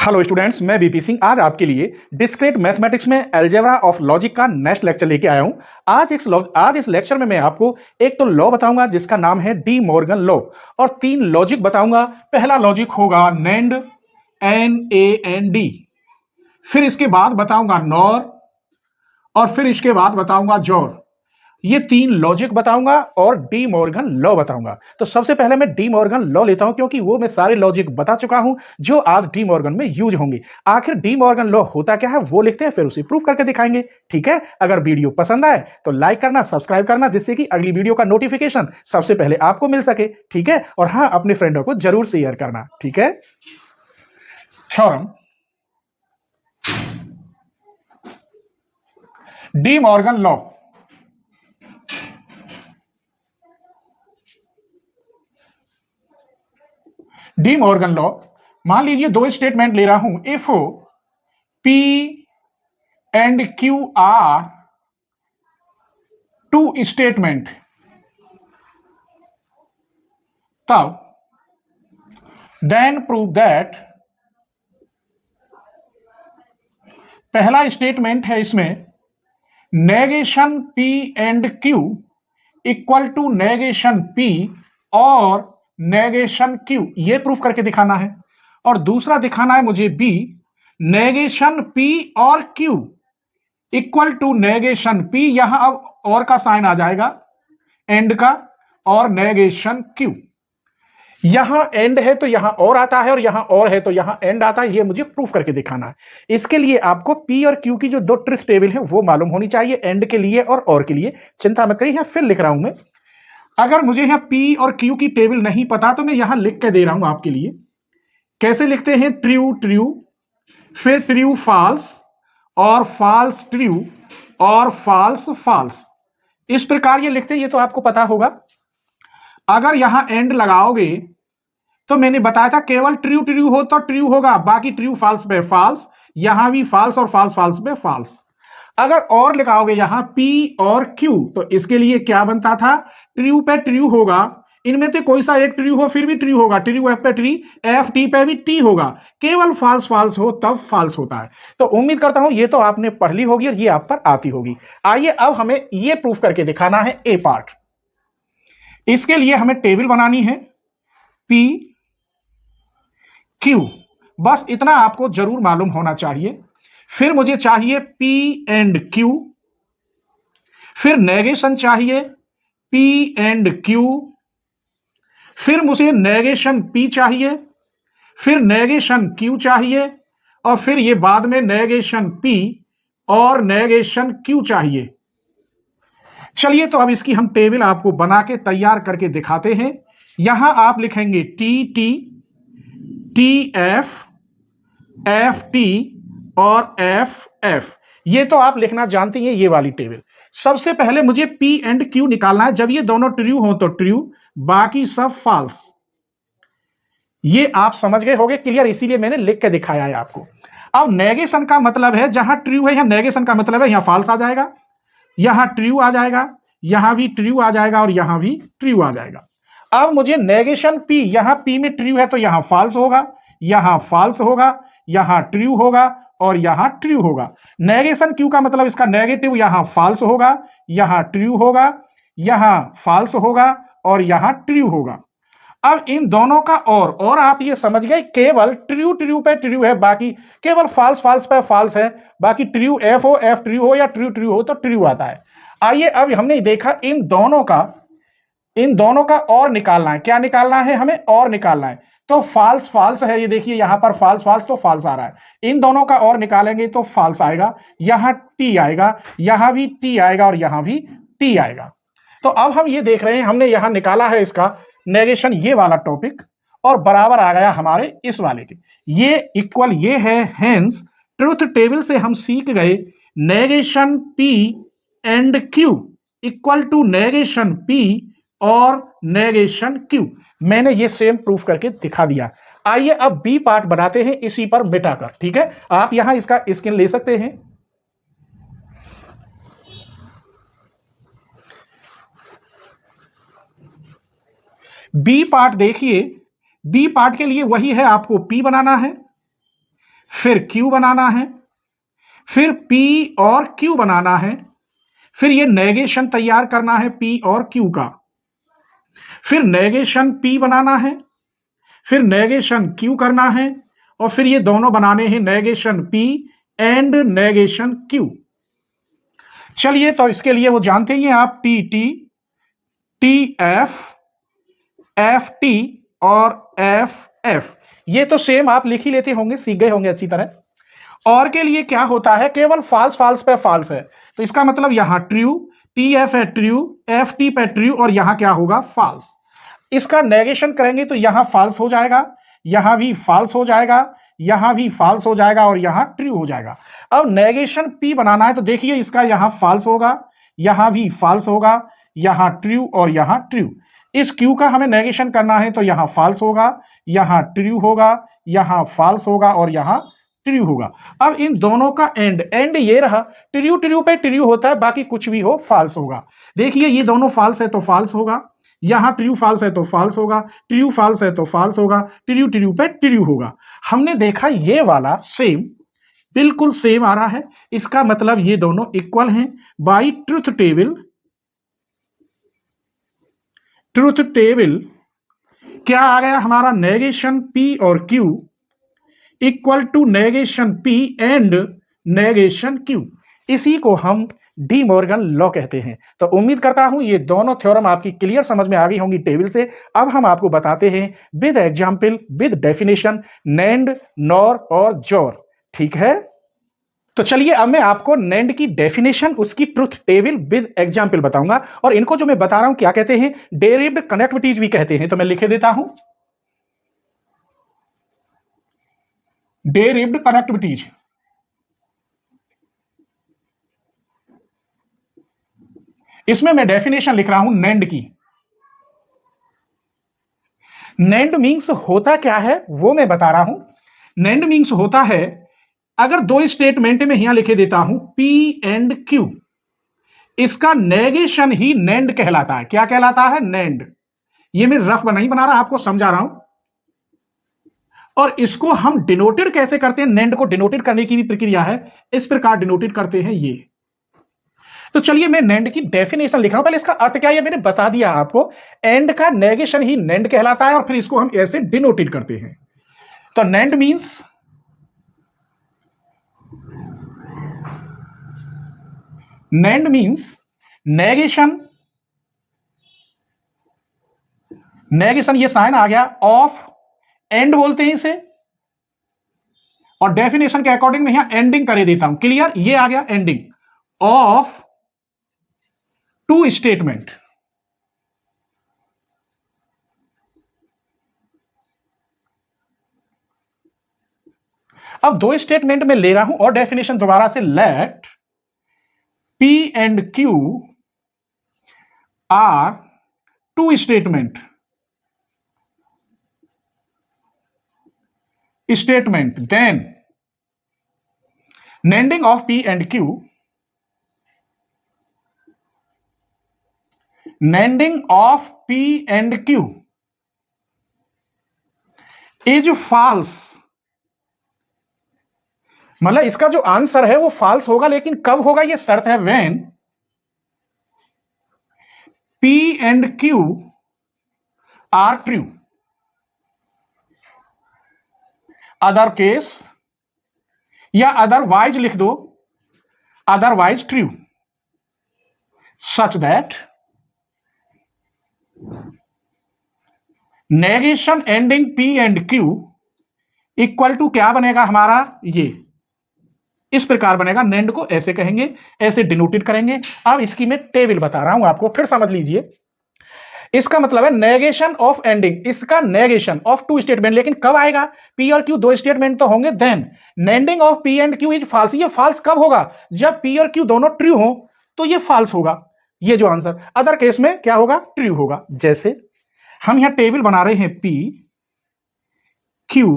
Hello students, मैं BP Singh आज आपके लिए डिस्क्रीट मैथमेटिक्स में अलजेब्रा ऑफ लॉजिक का नेक्स्ट लेक्चर लेके आया हूं। आज इस लेक्चर में मैं आपको एक तो लॉ बताऊंगा जिसका नाम है डी मॉर्गन लॉ, और 3 लॉजिक बताऊंगा। पहला लॉजिक होगा नैंड, NAND, फिर इसके बाद बताऊंगा नॉर, और फिर इसके बाद बताऊंगा जॉर। ये 3 लॉजिक बताऊंगा और डी मॉर्गन लॉ बताऊंगा। तो सबसे पहले मैं डी मॉर्गन लॉ लेता हूं क्योंकि वो मैं सारे लॉजिक बता चुका हूं जो आज डी मॉर्गन में यूज होंगे। आखिर डी मॉर्गन लॉ होता क्या है वो लिखते हैं, फिर उसे प्रूव करके दिखाएंगे। ठीक है, अगर वीडियो पसंद आए तो लाइक करना, सब्सक्राइब करना, जिससे कि अगली वीडियो का नोटिफिकेशन सबसे पहले आपको मिल सके। ठीक है, और हाँ, अपने फ्रेंडों को जरूर शेयर करना। ठीक है, theorem De Morgan law. De Morgan law, मान लीजिए 2 स्टेटमेंट ले रहा हूं। If P and Q are 2 statement, तब देन प्रूव दैट, पहला स्टेटमेंट है इसमें negation P and Q equal to negation P और नेगेशन Q, ये प्रूफ करके दिखाना है। और दूसरा दिखाना है मुझे B, नेगेशन P और Q equal to negation P, यहां अब और का साइन आ जाएगा एंड का, और नेगेशन Q। यहां एंड है तो यहां और आता है, और यहां और है तो यहां एंड आता है। ये मुझे प्रूफ करके दिखाना है। इसके लिए आपको P और Q की जो 2 ट्रुथ टेबल है वो मालूम होनी चाहिए, एंड के लिए और के लिए। चिंता मत करिए, फिर लिख रहा हूं मैं। अगर मुझे यहां P और Q की टेबल नहीं पता तो मैं यहां लिख के दे रहा हूं आपके लिए। कैसे लिखते हैं? ट्रू ट्रू, फिर ट्रू फॉल्स, और फॉल्स ट्रू, और फॉल्स फॉल्स। इस प्रकार ये लिखते हैं, ये तो आपको पता होगा। अगर यहां एंड लगाओगे तो मैंने बताया था केवल ट्रू ट्रू हो तो ट्रू होगा, बाकी ट्रू फॉल्स पे फॉल्स, यहां भी फॉल्स और फॉल्स फॉल्स पे फॉल्स। अगर और लगाओगे यहां P और Q तो इसके लिए क्या बनता था? ट्रू पे ट्रू होगा, इनमें से कोई सा एक ट्रू हो फिर भी ट्रू होगा, ट्रू F पे ट्री, F T पे भी T होगा। केवल फॉल्स फॉल्स हो तब फॉल्स होता है। तो उम्मीद करता हूं ये तो आपने पढ़ ली होगी और ये आप पर आती होगी। आइए अब हमें ये प्रूफ करके दिखाना है ए पार्ट। इसके लिए हमें टेबल बनानी है P Q, बस इतना आपको जरूर मालूम होना चाहिए। फिर मुझे चाहिए P एंड Q, फिर नेगेशन चाहिए P एंड Q, फिर मुझे नेगेशन P चाहिए, फिर नेगेशन Q चाहिए, और फिर ये बाद में नेगेशन P और नेगेशन Q चाहिए। चलिए तो अब इसकी हम टेबल आपको बना के तैयार करके दिखाते हैं। यहां आप लिखेंगे T T, T F, F T और F F। ये तो आप लिखना जानते हैं, ये वाली टेबल। सबसे पहले मुझे P एंड Q निकालना है। जब ये दोनों ट्रू हो तो ट्रू, बाकी सब फॉल्स। ये आप समझ गए होंगे, क्लियर, इसीलिए मैंने लिख के दिखाया है आपको। अब नेगेशन का मतलब है जहां ट्रू है यहां नेगेशन का मतलब है यहां फॉल्स आ जाएगा, यहां ट्रू आ जाएगा, यहां भी ट्रू आ जाएगा, और यहां भी ट्रू आ जाएगा। अब मुझे नेगेशन P, यहां P में ट्रू है तो यहां फॉल्स होगा, यहां फॉल्स होगा, यहां ट्रू होगा, और यहां ट्रू होगा। नेगेशन Q का मतलब इसका नेगेटिव, यहां फॉल्स होगा, यहां ट्रू होगा, यहां फॉल्स होगा, और यहां ट्रू होगा। अब इन दोनों का और आप ये समझ गए, केवल ट्रू ट्रू पे ट्रू है, बाकी केवल फॉल्स फॉल्स पे फॉल्स है। बाकी ट्रू F हो, F ट्रू हो, या ट्रू ट्रू हो तो ट्रू आता है। आइए अब हमने देखा इन दोनों का और निकालना है। क्या निकालना है? हमें और निकालना है। तो फॉल्स फॉल्स है, ये देखिए यहां पर फॉल्स फॉल्स तो फॉल्स आ रहा है। इन दोनों का और निकालेंगे तो फॉल्स आएगा, यहां T आएगा, यहां भी T आएगा, और यहां भी T आएगा। तो अब हम ये देख रहे हैं, हमने यहां निकाला है इसका नेगेशन, ये वाला टॉपिक, और बराबर आ गया हमारे इस वाले के। ये इक्वल ये है, हेंस ट्रुथ टेबल से हम सीख गए negation P and Q equal to negation P और नेगेशन Q। मैंने ये सेम प्रूफ करके दिखा दिया। आइए अब बी पार्ट बनाते हैं इसी पर मिटाकर। ठीक है, आप यहां इसका स्क्रीन ले सकते हैं। बी पार्ट देखिए, बी पार्ट के लिए वही है, आपको P बनाना है, फिर Q बनाना है, फिर P और Q बनाना है, फिर ये नेगेशन तैयार करना है P और Q का, फिर नेगेशन P बनाना है, फिर नेगेशन Q करना है, और फिर ये दोनों बनाने हैं negation P and negation Q। चलिए, तो इसके लिए वो जानते ही हैं आप, T T, T F T और एफ एफ। ये तो सेम आप लिख ही लेते होंगे, सीख गए होंगे अच्छी तरह। और के लिए क्या होता है, केवल फाल्स फाल्स पे फाल्स है, तो इसका मतलब यहां ट्रू, टी एफ है ट्रू, एफ टी पे ट्रू, और यहां क्या होगा, फाल्स। इसका नेगेशन करेंगे तो यहां फाल्स हो जाएगा, यहां भी फाल्स हो जाएगा, यहां भी फाल्स हो जाएगा, और यहां ट्रू हो जाएगा। अब नेगेशन पी बनाना है, तो देखिए इसका यहां फाल्स होगा, यहां भी फाल्स होगा, यहां ट्रू और यहां ट्रू। इस क्यू का हमें नेगेशन करना है, तो यहां फाल्स होगा, यहां ट्रू होगा, यहां फाल्स होगा, और यहां ट्रू होगा। अब इन दोनों का एंड ये रहा, ट्रू ट्रू पे ट्रू होता है, बाकी कुछ भी हो फाल्स होगा। देखिए ये दोनों फाल्स है तो फाल्स होगा, यहां ट्रू फाल्स है तो फाल्स होगा, ट्रू फाल्स है तो फाल्स होगा, ट्रू ट्रू पे ट्रू होगा। हमने देखा ये वाला सेम, बिल्कुल सेम आ रहा है, इसका मतलब ये दोनों इक्वल हैं। बाई ट्रुथ टेबल क्या आ गया हमारा, नेगेशन P और Q equal to negation P and negation Q। इसी को हम डी मॉर्गन लॉ कहते हैं। तो उम्मीद करता हूं ये दोनों थ्योरम आपकी क्लियर समझ में आ गई होंगी टेबल से। अब हम आपको बताते हैं with example, with definition, NAND, nor और जोर। ठीक है, तो चलिए अब मैं आपको नैंड की डेफिनेशन, उसकी ट्रुथ टेबल विद एग्जाम्पल बताऊंगा। और इनको जो मैं बता रहा हूं क्या कहते हैं, डेरिव्ड कनेक्टिविटीज भी कहते हैं। तो मैं लिखे देता हूं, डेरिव्ड कनेक्टिविटीज। इसमें मैं डेफिनेशन लिख रहा हूं नैंड की। नैंड मीन्स होता क्या है वो मैं बता रहा हूं। नैंड मीन्स होता है, अगर दो स्टेटमेंट में यहां लिखे देता हूं P एंड Q, इसका नेगेशन ही नैंड कहलाता है। क्या कहलाता है, नैंड। ये मैं रफ नहीं बना रहा, आपको समझा रहा हूं। और इसको हम डिनोटेड कैसे करते हैं, नैंड को डिनोटेड करने की भी प्रक्रिया है, इस प्रकार डिनोटेड करते हैं ये। तो चलिए मैं नैंड की डेफिनेशन लिख रहा हूं, पहले इसका अर्थ क्या है मैंने बता दिया आपको। एंड का नेगेशन ही नैंड कहलाता है, और फिर इसको हम ऐसे डिनोटेड करते हैं। तो NAND means, NAND means negation, negation ये साइन आ गया ऑफ, एंड बोलते हैं इसे, और डेफिनेशन के अकॉर्डिंग मैं यहां एंडिंग कर देता हूं। क्लियर, ये आ गया एंडिंग ऑफ टू स्टेटमेंट। अब दो स्टेटमेंट में ले रहा हूं, और डेफिनेशन दोबारा से, let P and Q are two statement, then nanding of P and Q, nanding of P and Q is false। मतलब इसका जो आंसर है वो फाल्स होगा, लेकिन कब होगा ये शर्त है, when P and Q are true, other case, या अदरवाइज लिख दो, अदरवाइज ट्रू, सच that negation ending P and Q equal to क्या बनेगा हमारा, ये इस प्रकार बनेगा। नैंड को ऐसे कहेंगे, ऐसे डिनोटेड करेंगे। अब इसकी मैं टेबल बता रहा हूं आपको, फिर समझ लीजिए। इसका मतलब है नेगेशन ऑफ एंडिंग, इसका नेगेशन ऑफ टू स्टेटमेंट, लेकिन कब आएगा, P और Q दो स्टेटमेंट तो होंगे, then NANDing of P and Q is false. ये फॉल्स कब होगा, जब P और Q दोनों ट्रू हो, तो ये फॉल्स होगा, ये जो आंसर। अदर केस में क्या होगा, ट्रू होगा। जैसे हम यहां टेबल बना रहे हैं P Q।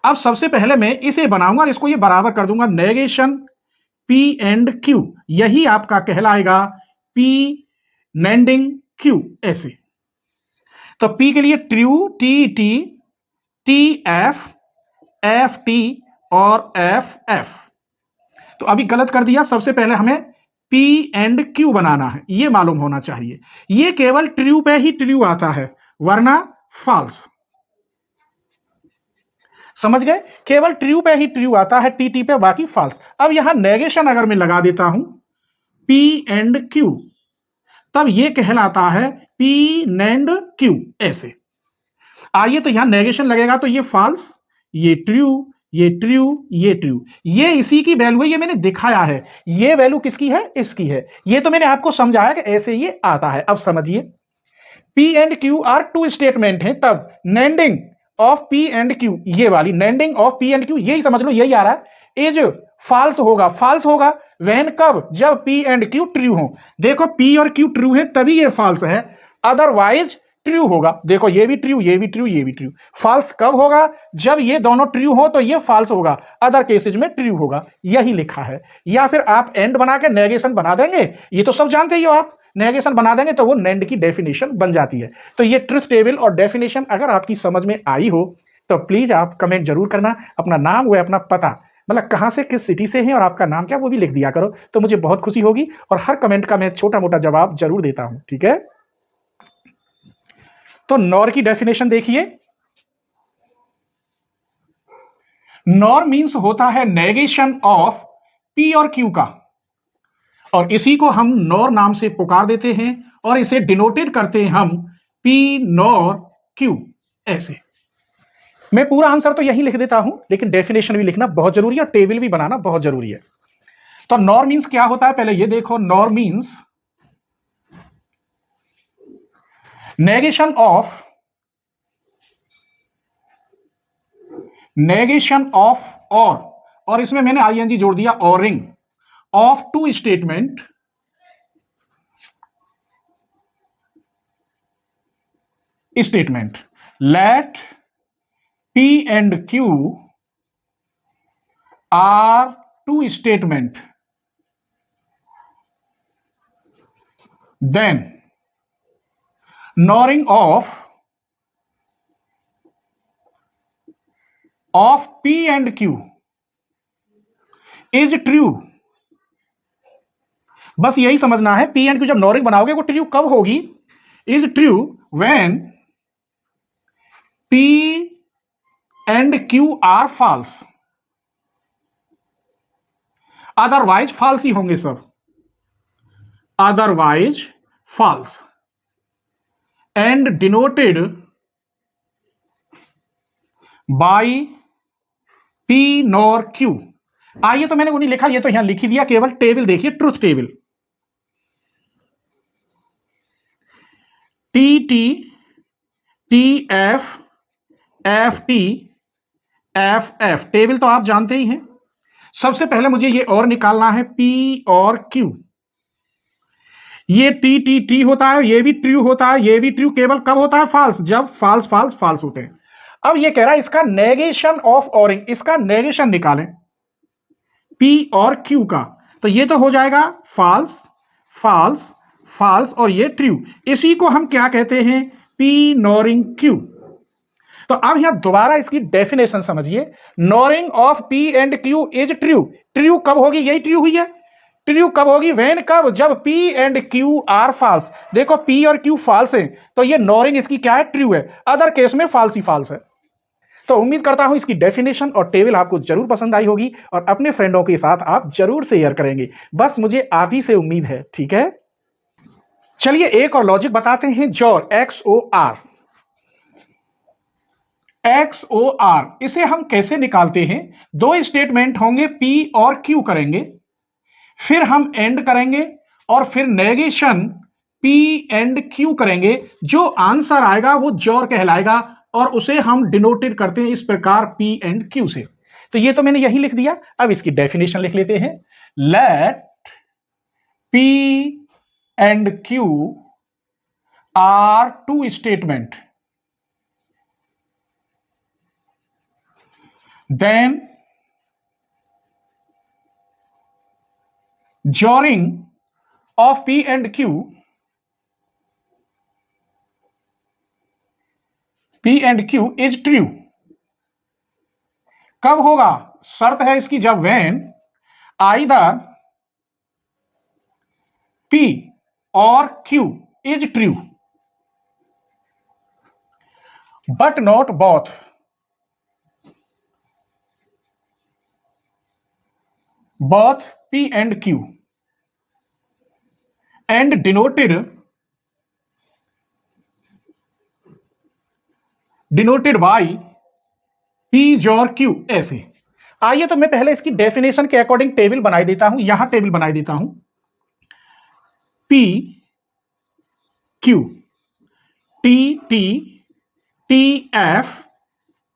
अब सबसे पहले मैं इसे बनाऊंगा, इसको ये बराबर कर दूंगा, नेगेशन P एंड Q, यही आपका कहलाएगा P नैंडिंग Q, ऐसे। तो P के लिए true, T T, T F, F T और एफ एफ। तो अभी गलत कर दिया, सबसे पहले हमें पी एंड क्यू बनाना है, ये मालूम होना चाहिए। ये केवल ट्रू पे ही ट्रू आता है, वरना फॉल्स। समझ गए? केवल ट्रू पे ही ट्रू आता है, टी टी पे, बाकी फॉल्स। अब यहां नेगेशन अगर मैं लगा देता हूं पी एंड क्यू, तब ये कहलाता है पी नैंड क्यू, ऐसे। आइए, तो यहां नेगेशन लगेगा तो ये फॉल्स, ये ट्रू, ये ट्रू, ये ट्रू। ये इसी की वैल्यू है, ये मैंने दिखाया है। ये वैल्यू किसकी है? इसकी है। ये तो मैंने आपको समझाया कि ऐसे ये आता है। अब समझिए, P and Q are two statement है, तब NANDing of P and Q, ये वाली NANDing of P and Q, यही समझ लो, यही आ रहा है। इज फॉल्स होगा। फॉल्स होगा व्हेन, कब? जब पी एंड क्यू ट्रू हो। देखो, पी और क्यू ट्रू है तभी ये फॉल्स है, अदरवाइज ट्रू होगा। देखो, ये भी ट्रू, ये भी ट्रू, ये भी ट्रू। फॉल्स कब होगा? जब ये दोनों ट्रू हो तो ये फॉल्स होगा, अदर केसेज में ट्रू होगा। यही लिखा है। या फिर आप एंड बना के नेगेशन बना देंगे, ये तो सब जानते ही हो आप। नेगेशन बना देंगे तो वो नेंड की डेफिनेशन बन जाती है। तो ये ट्रुथ टेबल और डेफिनेशन अगर आपकी समझ में आई हो तो प्लीज आप कमेंट जरूर करना, अपना नाम व अपना पता, मतलब कहां से, किस सिटी से हैं और आपका नाम क्या, वो भी लिख दिया करो, तो मुझे बहुत खुशी होगी। और हर कमेंट का मैं छोटा मोटा जवाब जरूर देता हूं, ठीक है? तो नॉर की डेफिनेशन देखिए। नॉर मींस होता है नेगेशन ऑफ पी और क्यू का, और इसी को हम नॉर नाम से पुकार देते हैं, और इसे डिनोटेड करते हैं हम पी नॉर क्यू, ऐसे। मैं पूरा आंसर तो यही लिख देता हूं, लेकिन डेफिनेशन भी लिखना बहुत जरूरी है और टेबल भी बनाना बहुत जरूरी है। तो नॉर मींस क्या होता है, पहले ये देखो। नॉर मींस नेगेशन ऑफ और इसमें मैंने आईएनजी जोड़ दिया, ORing of two statement let P and Q are two statement, then noring of P and Q is true। बस यही समझना है, P and Q जब नॉरिंग बनाओगे वो ट्रू कब होगी? Is true when P and Q are false, otherwise false ही होंगे सब, otherwise false, and denoted by P nor Q। आइए, तो मैंने उन्हीं लिखा, ये तो यहां लिख ही दिया, केवल टेबल देखिए, truth table. T T, T F, F T, F F, table तो आप जानते ही हैं। सबसे पहले मुझे ये और निकालना है, पी और क्यू। ये टी टी टी होता है, ये भी ट्रू होता है, ये भी ट्रू, केवल कब होता है? फॉल्स, जब फॉल्स फॉल्स फॉल्स होते हैं। अब ये कह रहा है इसका नेगेशन ऑफ ऑरिंग, इसका नेगेशन निकालें पी और क्यू का, तो ये तो हो जाएगा फॉल्स फॉल्स फॉल्स, और ये ट्रू। इसी को हम क्या कहते हैं? P NORing Q. तो अब यहां दोबारा इसकी डेफिनेशन समझिए। NORing of P and Q is true. True कब होगी? यही ट्रू हुई है। ट्रू कब होगी? व्हेन, कब? जब P and Q are false. देखो, पी और क्यू फॉल्स है, तो ये नॉरिंग इसकी क्या है? ट्रू है, अदर केस में फॉल्स ही फॉल्स है। तो उम्मीद करता हूं इसकी डेफिनेशन और टेबल आपको जरूर पसंद आई होगी, और अपने फ्रेंडों के साथ आप जरूर शेयर करेंगे, बस मुझे आप ही से उम्मीद है, ठीक है? चलिए एक और लॉजिक बताते हैं, XOR, X O R. X O R, इसे हम कैसे निकालते हैं? दो स्टेटमेंट होंगे, पी और क्यू करेंगे, फिर हम एंड करेंगे, और फिर नेगेशन पी एंड क्यू करेंगे। जो आंसर आएगा वो जॉर कहलाएगा, और उसे हम डिनोटेड करते हैं इस प्रकार, पी एंड क्यू से। तो ये तो मैंने यही लिख दिया। अब इसकी डेफिनेशन लिख लेते हैं। Let P and Q are two statement, then joining of P and Q is true। कब होगा? शर्त है इसकी जब व्हेन आइदर P और Q is true but not both P and Q and denoted by P और Q ऐसे। आइए तो मैं पहले इसकी डेफिनेशन के अकॉर्डिंग टेबल बनाई देता हूं, यहां टेबल बनाई देता हूं। P Q T T T F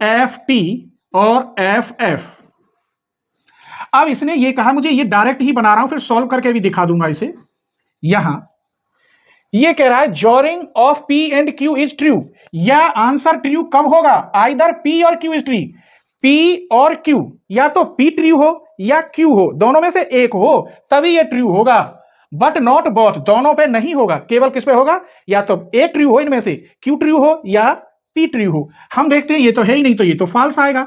F T और F F। अब इसने ये कहा, मुझे ये डायरेक्ट ही बना रहा हूं, फिर सॉल्व करके भी दिखा दूंगा इसे। यहां ये कह रहा है XORing of P and Q is true. या आंसर ट्रू कब होगा? आइदर P और Q इज ट्रू। P और Q या तो P ट्रू हो या Q हो, दोनों में से एक हो तभी ये ट्रू होगा। बट नॉट बोथ, दोनों पे नहीं होगा, केवल किस पे होगा? या तो A ट्रू हो इनमें से, Q ट्रू हो या P ट्रू हो। हम देखते हैं ये तो है ही नहीं, तो ये तो फॉल्स आएगा।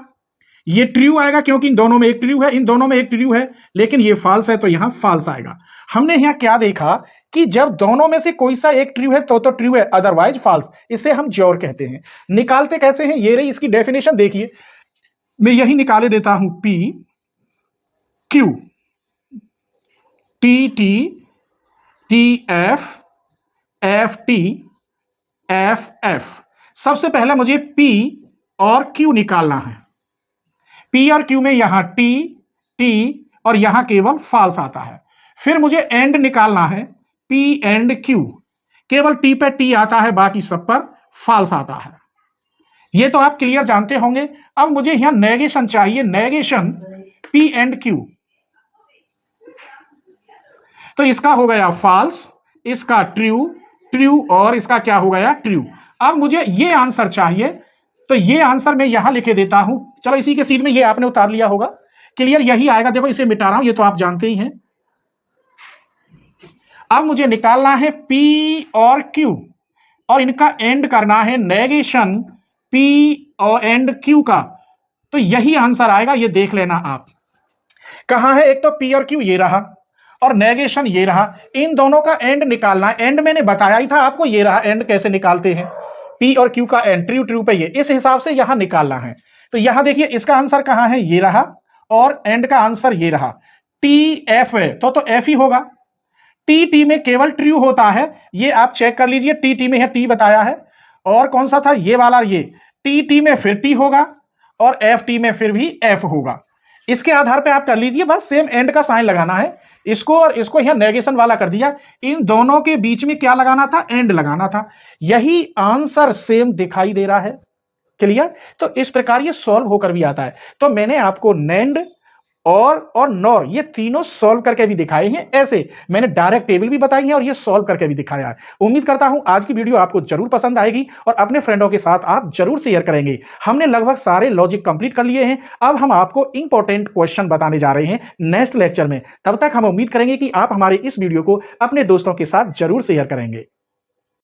ये ट्रू आएगा क्योंकि इन दोनों में एक ट्रू है, इन दोनों में एक ट्रू है, लेकिन ये फॉल्स है तो यहां फॉल्स आएगा। हमने यहां क्या देखा कि जब दोनों में से कोई सा एक ट्रू है तो ट्रू है, अदरवाइज फॉल्स। इसे हम जोर कहते हैं। निकालते कैसे हैं? ये रही इसकी डेफिनेशन, देखिए मैं यही निकाले देता हूं। P Q T T T F F T F F। सबसे पहले मुझे P और Q निकालना है। P और Q में यहां T T और यहां केवल फॉल्स आता है। फिर मुझे एंड निकालना है, P एंड Q, केवल T पे T आता है, बाकी सब पर फॉल्स आता है। ये तो आप क्लियर जानते होंगे। अब मुझे यहां नेगेशन चाहिए, नेगेशन P एंड Q। तो इसका हो गया फॉल्स, इसका ट्रू, ट्रू और इसका क्या हो गया? ट्रू। अब मुझे ये आंसर चाहिए, तो ये आंसर मैं यहां लिखे देता हूं। चलो इसी के सीट में ये आपने उतार लिया होगा, क्लियर यही आएगा। देखो इसे मिटा रहा हूं, ये तो आप जानते ही हैं। अब मुझे निकालना है P और Q और इनका एंड करना है नेगेशन P और एंड Q का। तो यही आंसर आएगा, ये देख लेना आप। कहां है? एक तो P और Q ये रहा और नेगेशन ये रहा, इन दोनों का एंड निकालना है। एंड मैंने बताया ही था आपको, ये रहा एंड कैसे निकालते हैं। P और Q का एंड ट्रू ट्रू पे ये, इस हिसाब से यहां निकालना है। तो यहां देखिए इसका आंसर कहां है? ये रहा और एंड का आंसर ये रहा। T F है तो F ही होगा। T T में केवल ट्रू होता है, ये आप चेक कर लीजिए। T T में है, T बताया है। और कौन सा था? ये वाला, ये T T में फिर T होगा और F T में फिर भी F होगा। इसके आधार पे आप कर लीजिए, बस सेम एंड का साइन लगाना है। इसको और इसको यहां नेगेशन वाला कर दिया, इन दोनों के बीच में क्या लगाना था? एंड लगाना था। यही आंसर सेम दिखाई दे रहा है, क्लियर? तो इस प्रकार ये सॉल्व होकर भी आता है। तो मैंने आपको नैंड और नॉर ये तीनों सॉल्व करके भी दिखाए हैं। ऐसे मैंने डायरेक्ट टेबल भी बताई है और ये सॉल्व करके भी दिखाया है। उम्मीद करता हूं आज की वीडियो आपको जरूर पसंद आएगी और अपने फ्रेंडों के साथ आप जरूर शेयर करेंगे। हमने लगभग सारे लॉजिक कंप्लीट कर लिए हैं। अब हम आपको इंपॉर्टेंट क्वेश्चन बताने जा रहे हैं नेक्स्ट लेक्चर में। तब तक हम उम्मीद करेंगे कि आप हमारे इस वीडियो को अपने दोस्तों के साथ जरूर शेयर करेंगे।